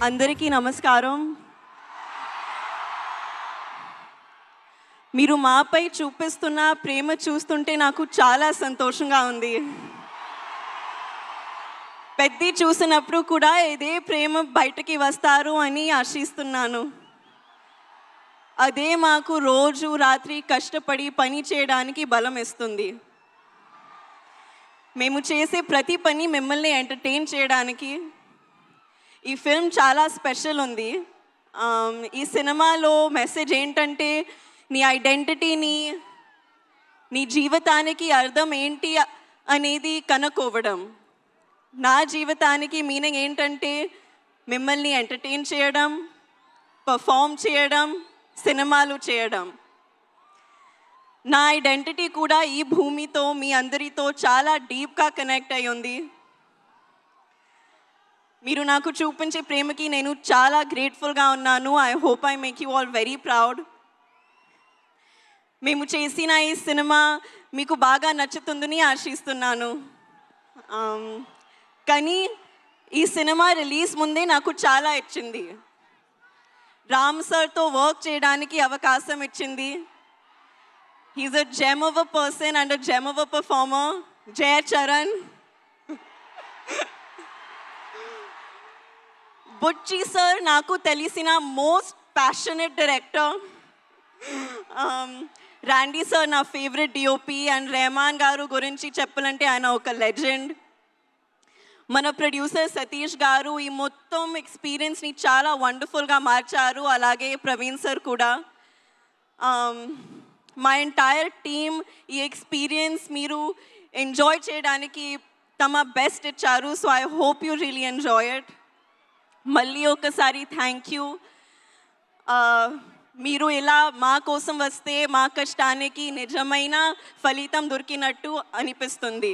అందరికీ నమస్కారం. మీరు మాపై చూపిస్తున్న ప్రేమ చూస్తుంటే నాకు చాలా సంతోషంగా ఉంది. పెద్ది చూసినప్పుడు కూడా ఇదే ప్రేమ బయటికి వస్తారు అని ఆశిస్తున్నాను. అదే మాకు రోజు రాత్రి కష్టపడి పని చేయడానికి బలం ఇస్తుంది. మేము చేసే ప్రతి పని మిమ్మల్ని ఎంటర్టైన్ చేయడానికి. ఈ ఫిల్మ్ చాలా స్పెషల్ ఉంది. ఈ సినిమాలో మెసేజ్ ఏంటంటే నీ ఐడెంటిటీని, నీ జీవితానికి అర్థం ఏంటి అనేది కనుక్కోవడం. నా జీవితానికి మీనింగ్ ఏంటంటే మిమ్మల్ని ఎంటర్టైన్ చేయడం, పర్ఫామ్ చేయడం, సినిమాలు చేయడం. నా ఐడెంటిటీ కూడా ఈ భూమితో, మీ అందరితో చాలా డీప్గా కనెక్ట్ అయి ఉంది. మీరు నాకు చూపించే ప్రేమకి నేను చాలా గ్రేట్ఫుల్గా ఉన్నాను. I hope I make you all very proud. మేము చేసిన ఈ సినిమా మీకు బాగా నచ్చుతుందని ఆశిస్తున్నాను. కానీ ఈ సినిమా రిలీజ్ ముందే నాకు చాలా ఇచ్చింది. రామ్ సార్తో వర్క్ చేయడానికి అవకాశం ఇచ్చింది. He's a gem of a person and a gem of a performer. Jaya Charan. Buchi sir నాకు తెలిసిన most passionate director. Randy sir నా favourite DOP. And Rahman garu గురించి చెప్పాలంటే ఆయన ఒక లెజెండ్. మన ప్రొడ్యూసర్ సతీష్ గారు ఈ మొత్తం ఎక్స్పీరియన్స్ని చాలా వండర్ఫుల్గా మార్చారు. అలాగే ప్రవీణ్ సార్ కూడా. మా ఎంటైర్ టీమ్ ఈ ఎక్స్పీరియన్స్ మీరు ఎంజాయ్ చేయడానికి తమ బెస్ట్ ఇచ్చారు. So I hope you really enjoy it. మళ్ళీ ఒకసారి థ్యాంక్ యూ. మీరు ఇలా మా కోసం వస్తే మా కష్టానికి నిజమైన ఫలితం దొరికినట్టు అనిపిస్తుంది.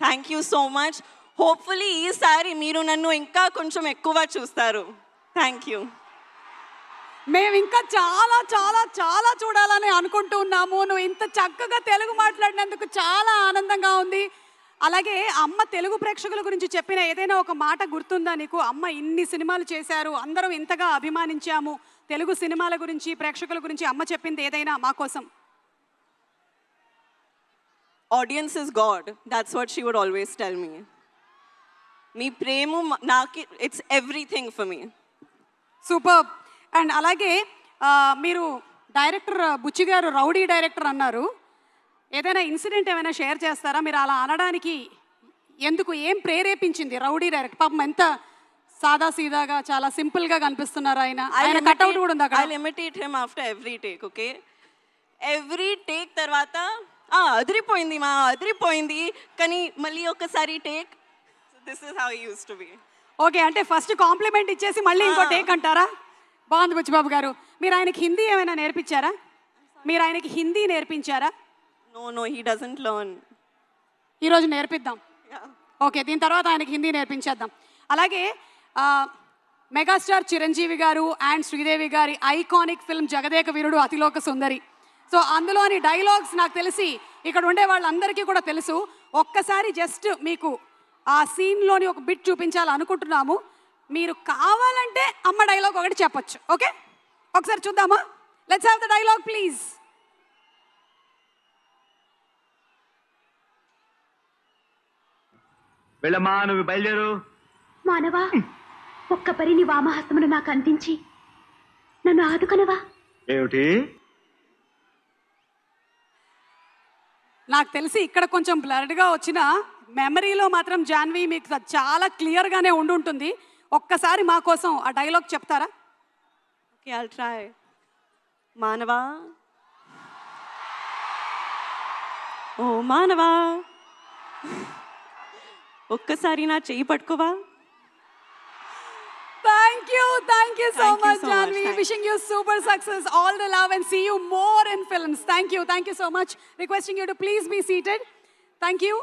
Thank you so much. Hopefully ఈసారి మీరు నన్ను ఇంకా కొంచెం ఎక్కువ చూస్తారు. Thank you. మేము ఇంకా చాలా చాలా చాలా చూడాలని అనుకుంటున్నాము. నువ్వు ఇంత చక్కగా తెలుగు మాట్లాడినందుకు చాలా ఆనందంగా ఉంది. అలాగే అమ్మ తెలుగు ప్రేక్షకుల గురించి చెప్పిన ఏదైనా ఒక మాట గుర్తుందా నీకు? అమ్మ ఇన్ని సినిమాలు చేశారు, అందరం ఇంతగా అభిమానించాము, తెలుగు సినిమాల గురించి, ప్రేక్షకుల గురించి అమ్మ చెప్పింది ఏదైనా మా కోసం? Audience is god. That's what she would always tell me. మీ ప్రేమ నాకు it's everything for me. Super. And అలాగే మీరు డైరెక్టర్ బుచ్చి గారు రౌడీ డైరెక్టర్ అన్నారు. ఏదైనా ఇన్సిడెంట్ ఏమైనా షేర్ చేస్తారా? మీరు అలా అనడానికి ఎందుకు, ఏం ప్రేరేపించింది? రౌడీ డైరెక్టర్ పాపం ఎంత సాదా సీదాగా చాలా సింపుల్గా కనిపిస్తున్నారు ఆయన. ఆయన కట్అవుట్ కూడా ఉంది అక్కడ. I imitate him after every take. Okay, every take తర్వాత అదిరిపోయింది అదిరిపోయింది, కానీ మళ్ళీ ఒకసారి take. This is how he used to be. Okay, అంటే ఫస్ట్ కాంప్లిమెంట్ ఇచ్చేసి మళ్ళీ ఇంకో టేక్ అంటారా? బాగుంది బుచ్చిబాబు గారు. మీరు ఆయనకి హిందీ ఏమైనా నేర్పించారా? మీరు ఆయనకి Hindi నేర్పించారా? No, he doesn't learn. ఈరోజు నేర్పిద్దాం. ఓకే, దీని తర్వాత ఆయనకి హిందీ నేర్పించేద్దాం. అలాగే మెగాస్టార్ చిరంజీవి గారు అండ్ శ్రీదేవి గారి iconic film Jagadeka Veerudu Athiloka Sundari. So అందులోని డైలాగ్స్ నాకు తెలిసి ఇక్కడ ఉండే వాళ్ళందరికీ కూడా తెలుసు. ఒక్కసారి జస్ట్ మీకు ఆ సీన్లోని ఒక బిట్ చూపించాలనుకుంటున్నాము. మీరు కావాలంటే అమ్మ డైలాగ్ ఒకటి చెప్పచ్చు. ఓకే, ఒకసారి చూద్దామా? Let's have the dialogue please. వెళ్ళమ్మా, నువ్వు బయలుదేరు. మానవా, ఒక్క పరిని వామహస్తమును నాకు అందించి నన్ను ఆదుకనవా? ఏమిటి? నాకు తెలిసి ఇక్కడ కొంచెం బ్లర్డ్గా వచ్చిన మెమరీలో మాత్రం జాన్వి మీకు చాలా క్లియర్గానే ఉండుంటుంది. ఒక్కసారి మా కోసం ఆ డైలాగ్ చెప్తారా? Okay, I'll try. మానవా, ఓ మానవా, ఒక్కసారి నా చెయ్యి పట్టుకోవా? Thank you so much, Janvi. Thank Wishing you super success, all the love, and see you more in films. Thank you so much. Requesting you to please be seated. Thank you.